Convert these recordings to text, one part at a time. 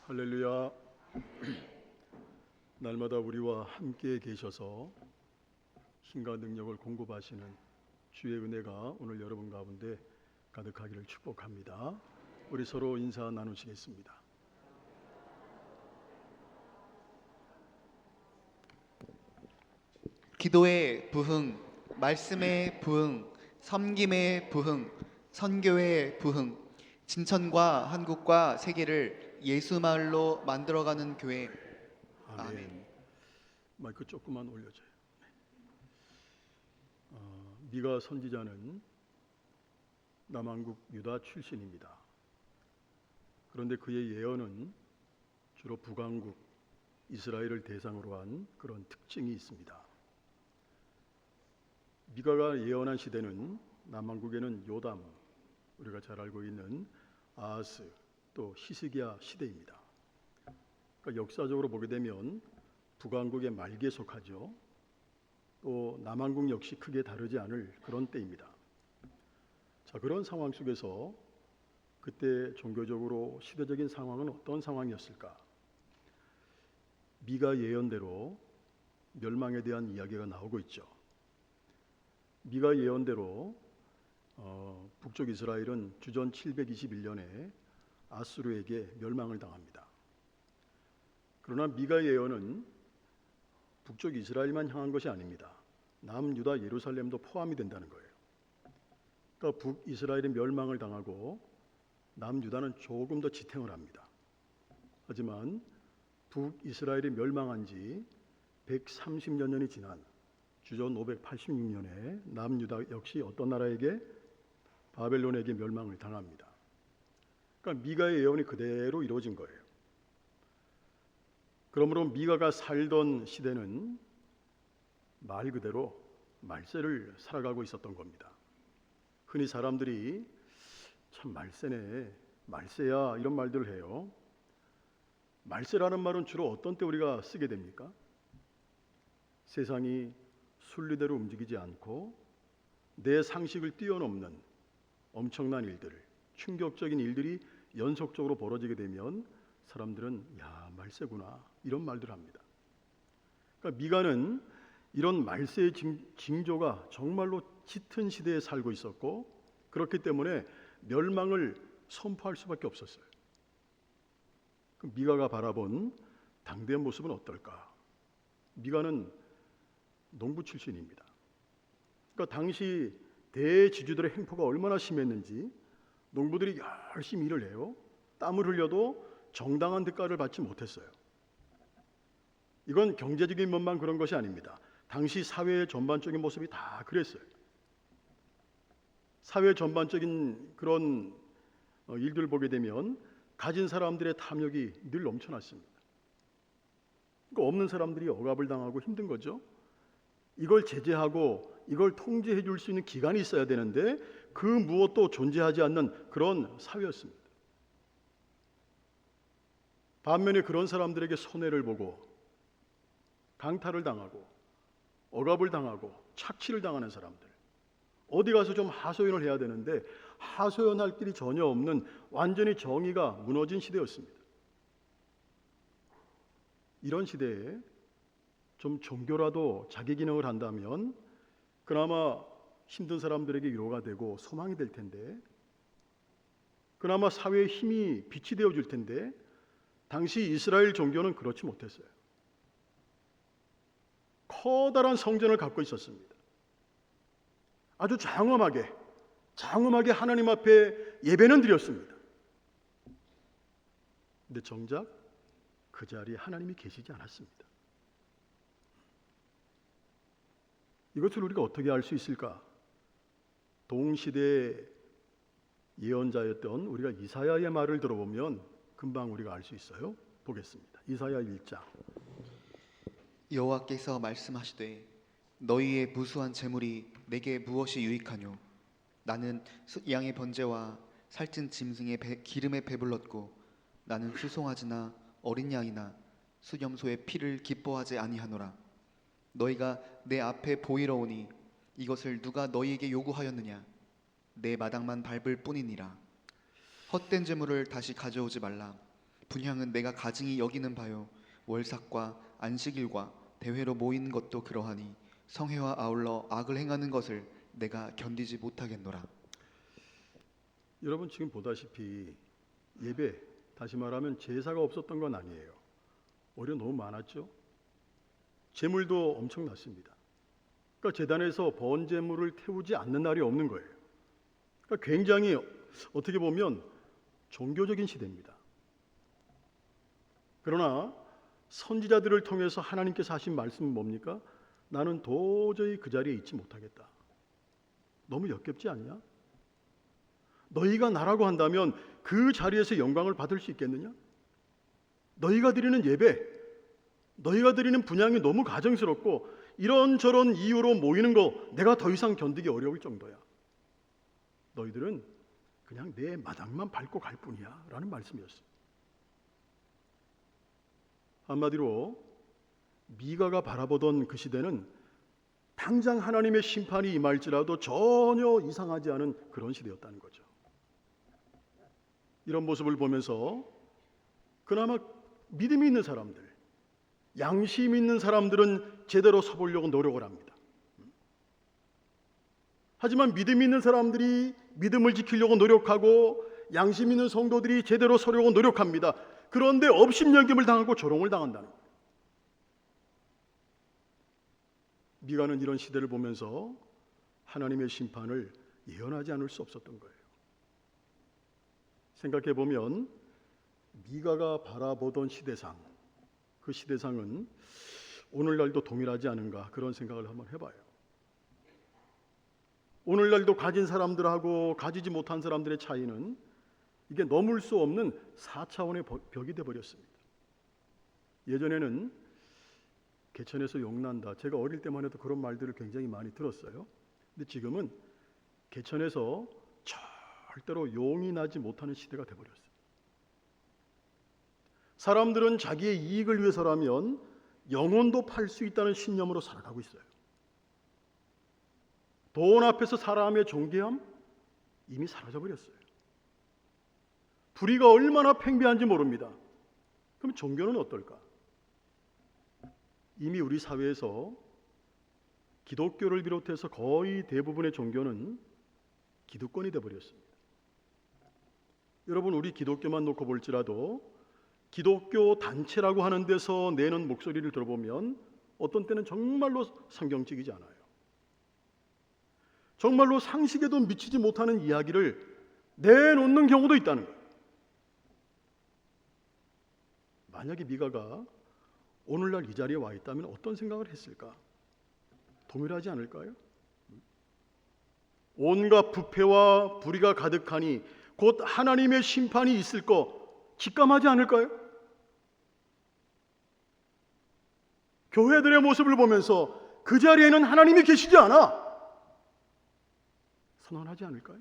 할렐루야. 날마다 우리와 함께 계셔서 힘과 능력을 공급하시는 주의 은혜가 오늘 여러분 가운데 가득하기를 축복합니다. 우리 서로 인사 나누시겠습니다. 기도의 부흥, 말씀의 부흥, 섬김의 부흥, 선교의 부흥, 진천과 한국과 세계를 예수 마을로 만들어가는 교회. 아멘. 마이크 조금만 올려줘요. 미가 선지자는 남한국 유다 출신입니다. 그런데 그의 예언은 주로 북왕국 이스라엘을 대상으로 한 그런 특징이 있습니다. 미가가 예언한 시대는 남한국에는 요담, 우리가 잘 알고 있는 아하스, 또 히스기야 시대입니다. 그러니까 역사적으로 보게 되면 북왕국의 말기에 속하죠. 또 남한국 역시 크게 다르지 않을 그런 때입니다. 자, 그런 상황 속에서 그때 종교적으로 시대적인 상황은 어떤 상황이었을까? 미가 예언대로 멸망에 대한 이야기가 나오고 있죠. 미가 예언대로 북쪽 이스라엘은 주전 721년에 아수르에게 멸망을 당합니다. 그러나 미가 예언은 북쪽 이스라엘만 향한 것이 아닙니다. 남유다 예루살렘도 포함이 된다는 거예요. 그러니까 북이스라엘이 멸망을 당하고 남유다는 조금 더 지탱을 합니다. 하지만 북이스라엘이 멸망한 지 130여 년이 지난 주전 586년에 남유다 역시 어떤 나라에게? 바벨론에게 멸망을 당합니다. 그러니까 미가의 예언이 그대로 이루어진 거예요. 그러므로 미가가 살던 시대는 말 그대로 말세를 살아가고 있었던 겁니다. 흔히 사람들이 참 말세네, 말세야 이런 말들을 해요. 말세라는 말은 주로 어떤 때 우리가 쓰게 됩니까? 세상이 순리대로 움직이지 않고 내 상식을 뛰어넘는 엄청난 일들, 충격적인 일들이 연속적으로 벌어지게 되면 사람들은 야, 말세구나 이런 말들을 합니다. 그러니까 미가는 이런 말세의 징조가 정말로 짙은 시대에 살고 있었고 그렇기 때문에 멸망을 선포할 수밖에 없었어요. 미가가 바라본 당대의 모습은 어떨까? 미가는 농부 출신입니다. 그러니까 당시 대지주들의 행포가 얼마나 심했는지 농부들이 열심히 일을 해요. 땀을 흘려도 정당한 대가를 받지 못했어요. 이건 경제적인 면만 그런 것이 아닙니다. 당시 사회의 전반적인 모습이 다 그랬어요. 사회 전반적인 그런 일들을 보게 되면 가진 사람들의 탐욕이 늘 넘쳐났습니다. 그러니까 없는 사람들이 억압을 당하고 힘든 거죠. 이걸 제재하고 이걸 통제해 줄 수 있는 기관이 있어야 되는데 그 무엇도 존재하지 않는 그런 사회였습니다. 반면에 그런 사람들에게 손해를 보고 강탈을 당하고 억압을 당하고 착취를 당하는 사람들, 어디 가서 좀 하소연을 해야 되는데 하소연할 길이 전혀 없는 완전히 정의가 무너진 시대였습니다. 이런 시대에 좀 종교라도 자기 기능을 한다면 그나마 힘든 사람들에게 위로가 되고 소망이 될 텐데, 그나마 사회의 힘이 빛이 되어줄 텐데 당시 이스라엘 종교는 그렇지 못했어요. 커다란 성전을 갖고 있었습니다. 아주 장엄하게 하나님 앞에 예배는 드렸습니다. 근데 정작 그 자리에 하나님이 계시지 않았습니다. 이것을 우리가 어떻게 알 수 있을까? 동시대 예언자였던 우리가 이사야의 말을 들어보면 금방 우리가 알 수 있어요. 보겠습니다. 이사야 1장. 여호와께서 말씀하시되 너희의 무수한 재물이 내게 무엇이 유익하뇨? 나는 양의 번제와 살찐 짐승의 기름에 배불렀고 나는 수송아지나 어린 양이나 수염소의 피를 기뻐하지 아니하노라. 너희가 내 앞에 보이러 오니 이것을 누가 너희에게 요구하였느냐? 내 마당만 밟을 뿐이니라. 헛된 재물을 다시 가져오지 말라. 분향은 내가 가증히 여기는 바요. 월삭과 안식일과 대회로 모이는 것도 그러하니 성회와 아울러 악을 행하는 것을 내가 견디지 못하겠노라. 여러분 지금 보다시피 예배, 다시 말하면 제사가 없었던 건 아니에요. 오히려 너무 많았죠. 제물도 엄청났습니다. 그러니까 제단에서 번제물을 태우지 않는 날이 없는 거예요. 그러니까 굉장히 어떻게 보면 종교적인 시대입니다. 그러나 선지자들을 통해서 하나님께서 하신 말씀은 뭡니까? 나는 도저히 그 자리에 있지 못하겠다. 너무 역겹지 않냐? 너희가 나라고 한다면 그 자리에서 영광을 받을 수 있겠느냐? 너희가 드리는 예배, 너희가 드리는 분향이 너무 가정스럽고 이런저런 이유로 모이는 거 내가 더 이상 견디기 어려울 정도야. 너희들은 그냥 내 마당만 밟고 갈 뿐이야 라는 말씀이었어요. 한마디로 미가가 바라보던 그 시대는 당장 하나님의 심판이 임할지라도 전혀 이상하지 않은 그런 시대였다는 거죠. 이런 모습을 보면서 그나마 믿음이 있는 사람들, 양심 있는 사람들은 제대로 서보려고 노력을 합니다. 하지만 믿음 있는 사람들이 믿음을 지키려고 노력하고 양심 있는 성도들이 제대로 서려고 노력합니다. 그런데 업신여김을 당하고 조롱을 당한다는 거예요. 미가는 이런 시대를 보면서 하나님의 심판을 예언하지 않을 수 없었던 거예요. 생각해 보면 미가가 바라보던 시대상, 그 시대상은 오늘날도 동일하지 않은가 그런 생각을 한번 해봐요. 오늘날도 가진 사람들하고 가지지 못한 사람들의 차이는 이게 넘을 수 없는 4차원의 벽이 되어버렸습니다. 예전에는 개천에서 용난다. 제가 어릴 때만 해도 그런 말들을 굉장히 많이 들었어요. 근데 지금은 개천에서 절대로 용이 나지 못하는 시대가 되어버렸어요. 사람들은 자기의 이익을 위해서라면 영혼도 팔 수 있다는 신념으로 살아가고 있어요. 돈 앞에서 사람의 존귀함 이미 사라져버렸어요. 불의가 얼마나 팽배한지 모릅니다. 그럼 종교는 어떨까? 이미 우리 사회에서 기독교를 비롯해서 거의 대부분의 종교는 기득권이 되어버렸습니다. 여러분, 우리 기독교만 놓고 볼지라도 기독교 단체라고 하는 데서 내는 목소리를 들어보면 어떤 때는 정말로 성경적이지 않아요. 정말로 상식에도 미치지 못하는 이야기를 내놓는 경우도 있다는 거예요. 만약에 미가가 오늘날 이 자리에 와 있다면 어떤 생각을 했을까? 동일하지 않을까요? 온갖 부패와 불의가 가득하니 곧 하나님의 심판이 있을 거 직감하지 않을까요? 교회들의 모습을 보면서 그 자리에는 하나님이 계시지 않아 선언하지 않을까요?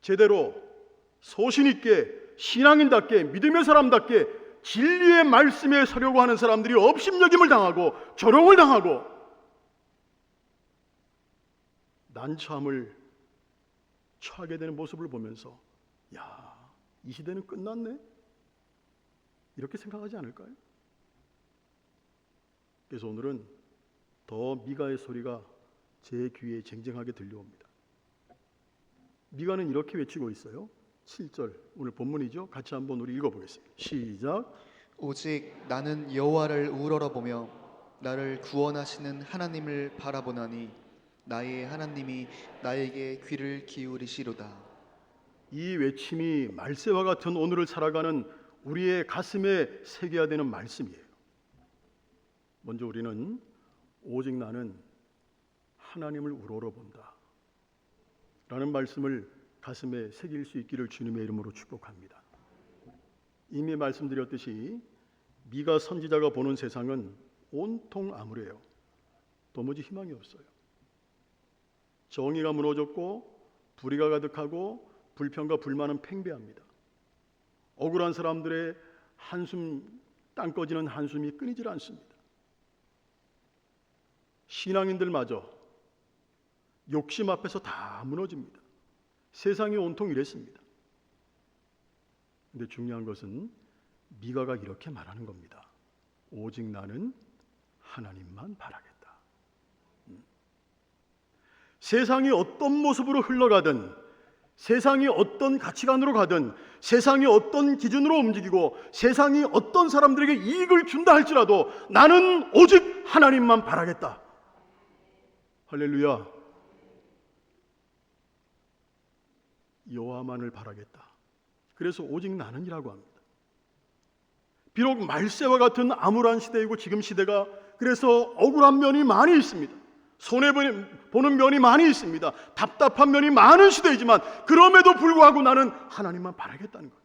제대로 소신 있게 신앙인답게 믿음의 사람답게 진리의 말씀에 서려고 하는 사람들이 업신여김을 당하고 조롱을 당하고 난처함을 처하게 되는 모습을 보면서 야, 이 시대는 끝났네? 이렇게 생각하지 않을까요? 그래서 오늘은 더 미가의 소리가 제 귀에 쟁쟁하게 들려옵니다. 미가는 이렇게 외치고 있어요. 7절, 오늘 본문이죠. 같이 한번 우리 읽어보겠습니다. 시작. 오직 나는 여호와를 우러러보며 나를 구원하시는 하나님을 바라보나니 나의 하나님이 나에게 귀를 기울이시로다. 이 외침이 말세와 같은 오늘을 살아가는 우리의 가슴에 새겨야 되는 말씀이에요. 먼저 우리는 오직 나는 하나님을 우러러본다 라는 말씀을 가슴에 새길 수 있기를 주님의 이름으로 축복합니다. 이미 말씀드렸듯이 미가 선지자가 보는 세상은 온통 암울해요. 도무지 희망이 없어요. 정의가 무너졌고 불의가 가득하고 불평과 불만은 팽배합니다. 억울한 사람들의 한숨, 땅 꺼지는 한숨이 끊이질 않습니다. 신앙인들마저 욕심 앞에서 다 무너집니다. 세상이 온통 이랬습니다. 근데 중요한 것은 미가가 이렇게 말하는 겁니다. 오직 나는 하나님만 바라겠다. 세상이 어떤 모습으로 흘러가든, 세상이 어떤 가치관으로 가든, 세상이 어떤 기준으로 움직이고, 세상이 어떤 사람들에게 이익을 준다 할지라도 나는 오직 하나님만 바라겠다. 할렐루야. 여호와만을 바라겠다. 그래서 오직 나는이라고 합니다. 비록 말세와 같은 암울한 시대이고 지금 시대가 그래서 억울한 면이 많이 있습니다. 손해보는 면이 많이 있습니다. 답답한 면이 많은 시대이지만 그럼에도 불구하고 나는 하나님만 바라겠다는 거예요.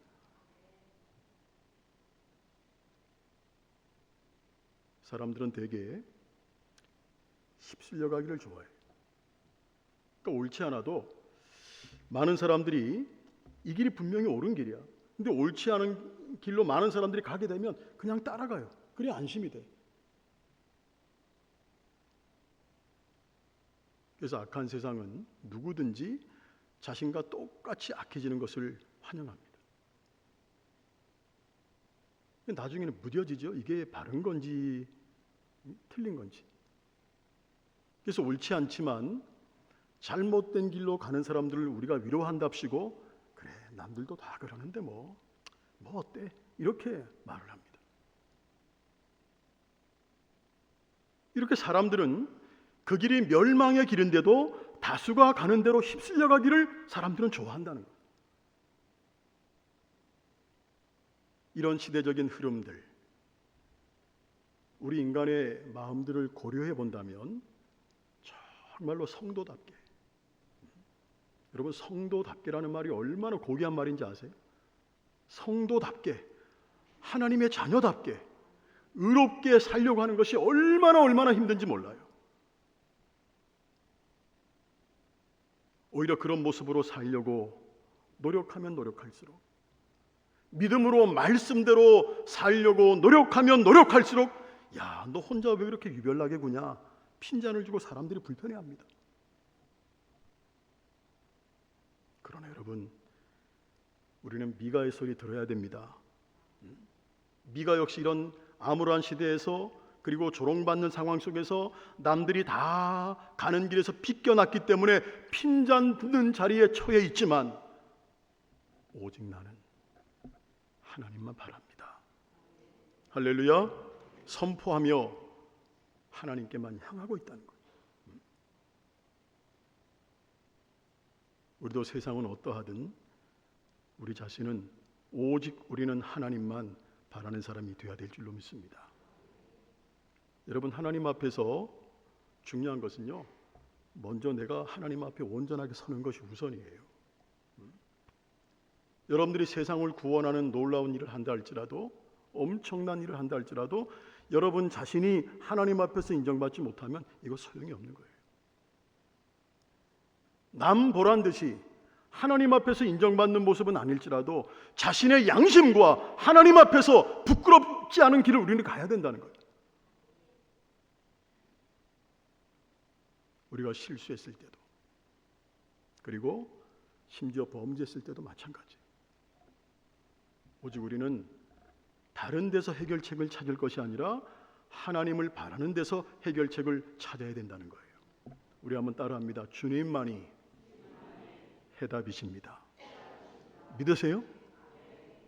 사람들은 대개 휩쓸려 가기를 좋아해요. 그러니까 옳지 않아도 많은 사람들이 이 길이 분명히 옳은 길이야. 근데 옳지 않은 길로 많은 사람들이 가게 되면 그냥 따라가요. 그래 안심이 돼. 그래서 악한 세상은 누구든지 자신과 똑같이 악해지는 것을 환영합니다. 나중에는 무뎌지죠. 이게 바른 건지 틀린 건지. 그래서 옳지 않지만 잘못된 길로 가는 사람들을 우리가 위로한답시고 그래 남들도 다 그러는데 뭐 어때? 이렇게 말을 합니다. 이렇게 사람들은 그 길이 멸망의 길인데도 다수가 가는 대로 휩쓸려 가기를 사람들은 좋아한다는 거예요. 이런 시대적인 흐름들, 우리 인간의 마음들을 고려해 본다면 정말로 성도답게, 여러분 성도답게라는 말이 얼마나 고귀한 말인지 아세요? 성도답게, 하나님의 자녀답게 의롭게 살려고 하는 것이 얼마나 힘든지 몰라요. 오히려 그런 모습으로 살려고 노력하면 노력할수록, 믿음으로 말씀대로 살려고 노력하면 노력할수록 야, 너 혼자 왜 그렇게 유별나게 구냐? 핀잔을 주고 사람들이 불편해합니다. 그러나 여러분, 우리는 미가의 소리 들어야 됩니다. 미가 역시 이런 암울한 시대에서 그리고 조롱받는 상황 속에서 남들이 다 가는 길에서 빗겨났기 때문에 핀잔 드는 자리에 처해 있지만 오직 나는 하나님만 바랍니다. 할렐루야. 선포하며 하나님께만 향하고 있다는 거예요. 우리도 세상은 어떠하든 우리 자신은 오직 우리는 하나님만 바라는 사람이 되어야 될 줄로 믿습니다. 여러분, 하나님 앞에서 중요한 것은요, 먼저 내가 하나님 앞에 온전하게 서는 것이 우선이에요. 여러분들이 세상을 구원하는 놀라운 일을 한다 할지라도, 엄청난 일을 한다 할지라도 여러분 자신이 하나님 앞에서 인정받지 못하면 이거 소용이 없는 거예요. 남 보란 듯이 하나님 앞에서 인정받는 모습은 아닐지라도 자신의 양심과 하나님 앞에서 부끄럽지 않은 길을 우리는 가야 된다는 거예요. 우리가 실수했을 때도, 그리고 심지어 범죄했을 때도 마찬가지. 오직 우리는 다른 데서 해결책을 찾을 것이 아니라 하나님을 바라는 데서 해결책을 찾아야 된다는 거예요. 우리 한번 따라합니다. 주님만이 해답이십니다. 믿으세요?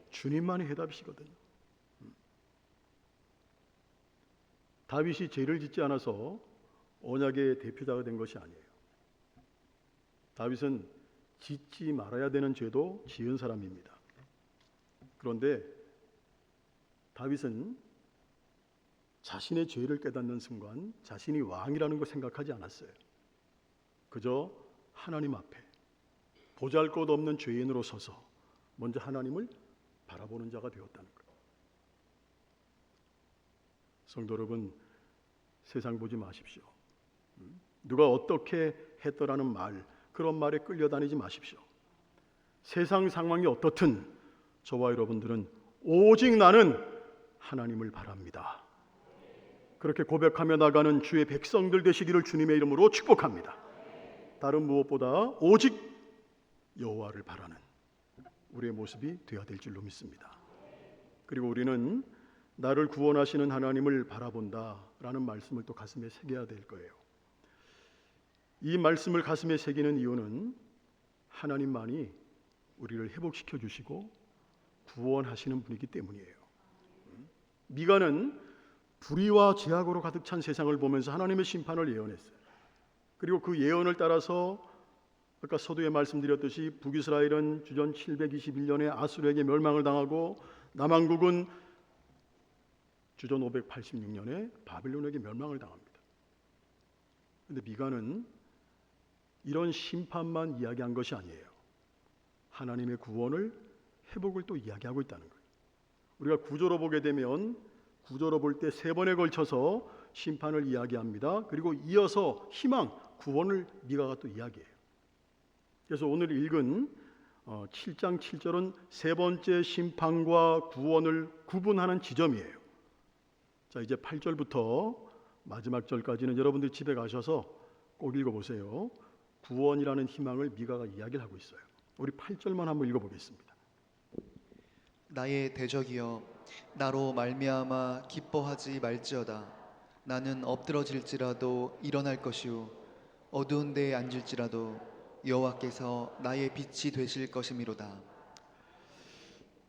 주님만이 해답이시거든요. 다윗이 죄를 짓지 않아서 언약의 대표자가 된 것이 아니에요. 다윗은 짓지 말아야 되는 죄도 지은 사람입니다. 그런데 다윗은 자신의 죄를 깨닫는 순간 자신이 왕이라는 걸 생각하지 않았어요. 그저 하나님 앞에 보잘것없는 죄인으로 서서 먼저 하나님을 바라보는 자가 되었다는 거예요. 성도 여러분, 세상 보지 마십시오. 누가 어떻게 했더라는 말, 그런 말에 끌려다니지 마십시오. 세상 상황이 어떻든 저와 여러분들은 오직 나는 하나님을 바랍니다. 그렇게 고백하며 나가는 주의 백성들 되시기를 주님의 이름으로 축복합니다. 다른 무엇보다 오직 여호와를 바라는, 우리의 모습이 되어야 될 줄로 믿습니다. 그리고 우리는 나를 구원하시는 하나님을 바라본다라는 말씀을 또 가슴에 새겨야 될 거예요. 이 말씀을 가슴에 새기는 이유는 하나님만이 우리를 회복시켜 주시고 구원하시는 분이기 때문이에요. 미가는 불의와 죄악으로 가득 찬 세상을 보면서 하나님의 심판을 예언했어요. 그리고 그 예언을 따라서 아까 서두에 말씀드렸듯이 북이스라엘은 주전 721년에 아수르에게 멸망을 당하고 남왕국은 주전 586년에 바빌론에게 멸망을 당합니다. 그런데 미가는 이런 심판만 이야기한 것이 아니에요. 하나님의 구원을, 회복을 또 이야기하고 있다는 거예요. 우리가 구조로 보게 되면 구조로 볼 때 3번에 걸쳐서 심판을 이야기합니다. 그리고 이어서 희망, 구원을 미가가 또 이야기해요. 그래서 오늘 읽은 7장 7절은 3번째 심판과 구원을 구분하는 지점이에요. 자, 이제 8절부터 마지막 절까지는 여러분들 집에 가셔서 꼭 읽어보세요. 구원이라는 희망을 미가가 이야기를 하고 있어요. 우리 8절만 한번 읽어보겠습니다. 나의 대적이여 나로 말미암아 기뻐하지 말지어다. 나는 엎드러질지라도 일어날 것이요 어두운 데에 앉을지라도 여호와께서 나의 빛이 되실 것이미로다.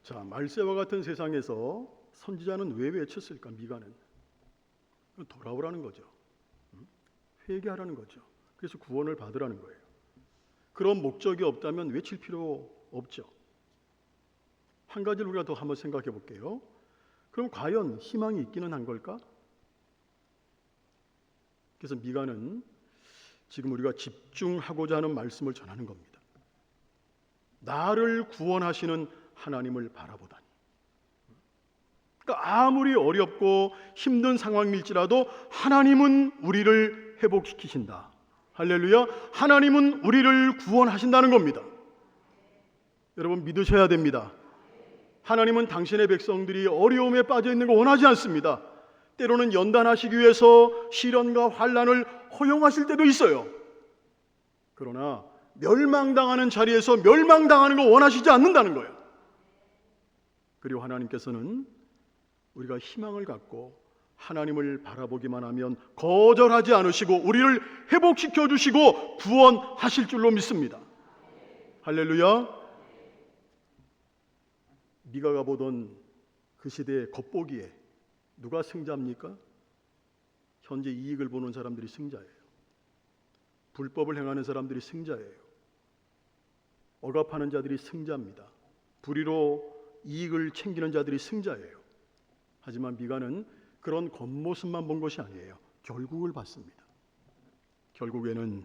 자, 말세와 같은 세상에서 선지자는 왜 외쳤을까? 미가는 돌아오라는 거죠. 회개하라는 거죠. 그래서 구원을 받으라는 거예요. 그런 목적이 없다면 외칠 필요 없죠. 한 가지를 우리가 더 한번 생각해 볼게요. 그럼 과연 희망이 있기는 한 걸까? 그래서 미가는 지금 우리가 집중하고자 하는 말씀을 전하는 겁니다. 나를 구원하시는 하나님을 바라보다니. 그러니까 아무리 어렵고 힘든 상황일지라도 하나님은 우리를 회복시키신다. 할렐루야. 하나님은 우리를 구원하신다는 겁니다. 여러분 믿으셔야 됩니다. 하나님은 당신의 백성들이 어려움에 빠져 있는 걸 원하지 않습니다. 때로는 연단하시기 위해서 시련과 환난을 허용하실 때도 있어요. 그러나 멸망당하는 자리에서 멸망당하는 걸 원하시지 않는다는 거예요. 그리고 하나님께서는 우리가 희망을 갖고 하나님을 바라보기만 하면 거절하지 않으시고 우리를 회복시켜 주시고 구원하실 줄로 믿습니다. 할렐루야. 미가가 보던 그 시대의 겉보기에 누가 승자입니까? 현재 이익을 보는 사람들이 승자예요. 불법을 행하는 사람들이 승자예요. 억압하는 자들이 승자입니다. 불의로 이익을 챙기는 자들이 승자예요. 하지만 미가는 그런 겉모습만 본 것이 아니에요. 결국을 봤습니다. 결국에는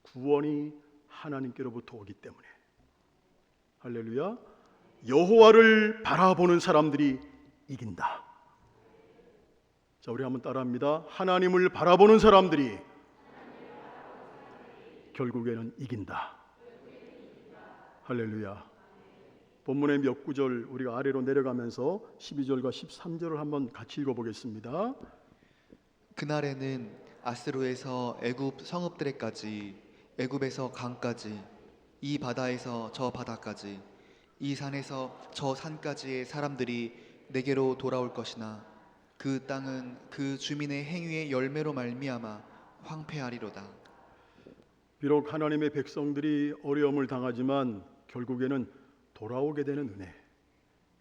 구원이 하나님께로부터 오기 때문에 할렐루야. 여호와를 바라보는 사람들이 이긴다. 자, 우리 한번 따라합니다. 하나님을 바라보는 사람들이 결국에는 이긴다. 할렐루야. 본문의 몇 구절 우리가 아래로 내려가면서 12절과 13절을 한번 같이 읽어보겠습니다. 그날에는 아스루에서 애굽 성읍들에까지, 애굽에서 강까지, 이 바다에서 저 바다까지, 이 산에서 저 산까지의 사람들이 내게로 돌아올 것이나 그 땅은 그 주민의 행위의 열매로 말미암아 황폐하리로다. 비록 하나님의 백성들이 어려움을 당하지만 결국에는 돌아오게 되는 은혜,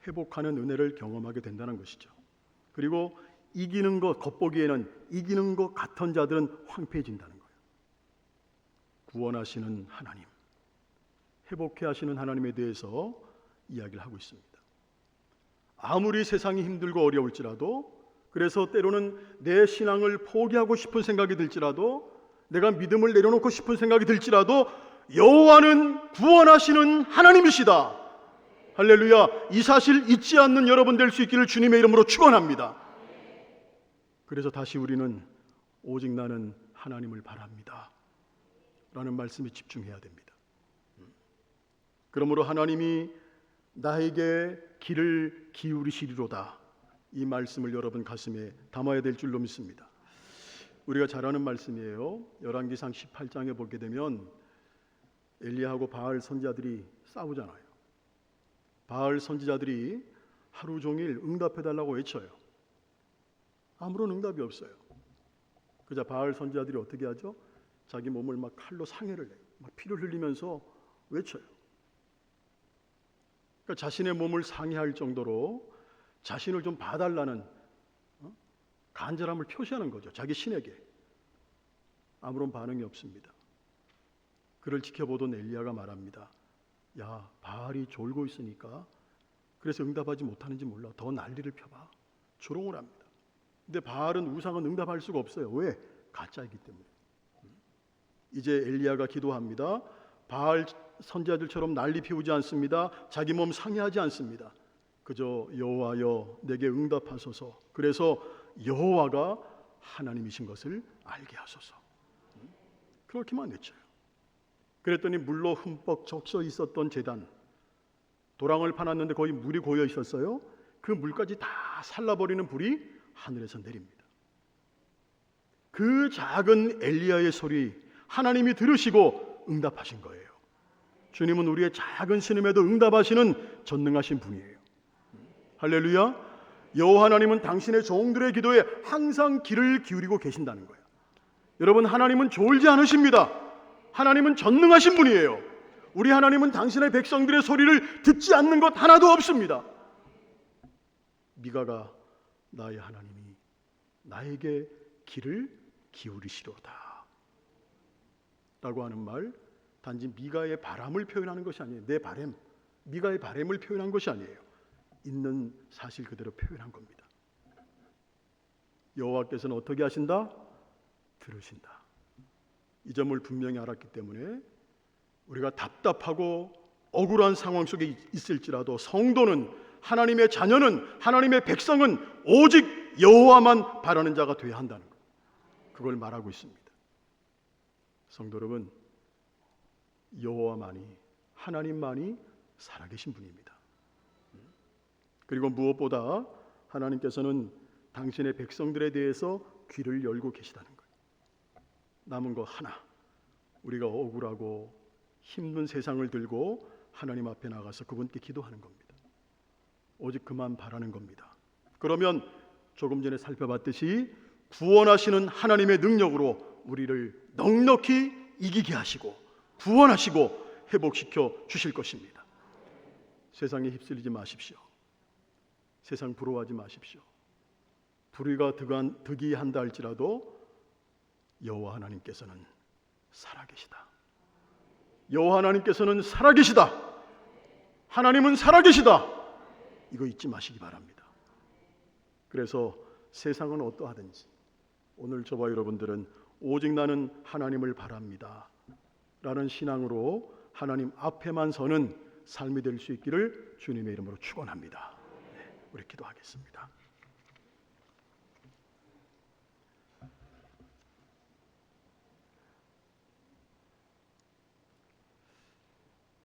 회복하는 은혜를 경험하게 된다는 것이죠. 그리고 이기는 것, 겉보기에는 이기는 것 같은 자들은 황폐해진다는 거예요. 구원하시는 하나님, 회복해 하시는 하나님에 대해서 이야기를 하고 있습니다. 아무리 세상이 힘들고 어려울지라도, 그래서 때로는 내 신앙을 포기하고 싶은 생각이 들지라도, 내가 믿음을 내려놓고 싶은 생각이 들지라도 여호와는 구원하시는 하나님이시다. 할렐루야. 이 사실 잊지 않는 여러분 될 수 있기를 주님의 이름으로 축원합니다. 그래서 다시 우리는 오직 나는 하나님을 바랍니다 라는 말씀에 집중해야 됩니다. 그러므로 하나님이 나에게 귀를 기울이시리로다, 이 말씀을 여러분 가슴에 담아야 될 줄로 믿습니다. 우리가 잘 아는 말씀이에요. 열왕기상 18장에 보게 되면 엘리야하고 바알 선지자들이 싸우잖아요. 바알 선지자들이 하루 종일 응답해달라고 외쳐요. 아무런 응답이 없어요. 그자 바알 선지자들이 어떻게 하죠? 자기 몸을 막 칼로 상해를 내요. 막 피를 흘리면서 외쳐요. 그러니까 자신의 몸을 상해할 정도로 자신을 좀 봐달라는 간절함을 표시하는 거죠. 자기 신에게. 아무런 반응이 없습니다. 그를 지켜보던 엘리야가 말합니다. 야, 바알이 졸고 있으니까 그래서 응답하지 못하는지 몰라. 더 난리를 펴봐. 조롱을 합니다. 근데 바알은 우상은 응답할 수가 없어요. 왜? 가짜이기 때문에. 이제 엘리야가 기도합니다. 바알 선지자들처럼 난리 피우지 않습니다. 자기 몸 상해하지 않습니다. 그저 여호와여 내게 응답하소서. 그래서 여호와가 하나님이신 것을 알게 하소서. 그렇게만 외쳐요. 그랬더니 물로 흠뻑 적셔 있었던 제단, 도랑을 파놨는데 거의 물이 고여 있었어요. 그 물까지 다 살라버리는 불이 하늘에서 내립니다. 그 작은 엘리야의 소리 하나님이 들으시고 응답하신 거예요. 주님은 우리의 작은 신음에도 응답하시는 전능하신 분이에요. 할렐루야. 여호와 하나님은 당신의 종들의 기도에 항상 귀를 기울이고 계신다는 거예요. 여러분, 하나님은 졸지 않으십니다. 하나님은 전능하신 분이에요. 우리 하나님은 당신의 백성들의 소리를 듣지 않는 것 하나도 없습니다. 미가가 나의 하나님이 나에게 귀를 기울이시로다 라고 하는 말, 단지 미가의 바람을 표현하는 것이 아니에요. 내 바람, 미가의 바람을 표현한 것이 아니에요. 있는 사실 그대로 표현한 겁니다. 여호와께서는 어떻게 하신다? 들으신다. 이 점을 분명히 알았기 때문에 우리가 답답하고 억울한 상황 속에 있을지라도 성도는, 하나님의 자녀는, 하나님의 백성은 오직 여호와만 바라는 자가 되어야 한다는 것, 그걸 말하고 있습니다. 성도 여러분, 여호와만이, 하나님만이 살아계신 분입니다. 그리고 무엇보다 하나님께서는 당신의 백성들에 대해서 귀를 열고 계시다는 거예요. 남은 거 하나, 우리가 억울하고 힘든 세상을 들고 하나님 앞에 나가서 그분께 기도하는 겁니다. 오직 그만 바라는 겁니다. 그러면 조금 전에 살펴봤듯이 구원하시는 하나님의 능력으로 우리를 넉넉히 이기게 하시고 구원하시고 회복시켜 주실 것입니다. 세상에 휩쓸리지 마십시오. 세상 부러워하지 마십시오. 불의가 득이한다 할지라도 여호와 하나님께서는 살아계시다. 여호와 하나님께서는 살아계시다. 하나님은 살아계시다. 이거 잊지 마시기 바랍니다. 그래서 세상은 어떠하든지 오늘 저와 여러분들은 오직 나는 하나님을 바랍니다 라는 신앙으로 하나님 앞에만 서는 삶이 될 수 있기를 주님의 이름으로 축원합니다. 우리 기도하겠습니다.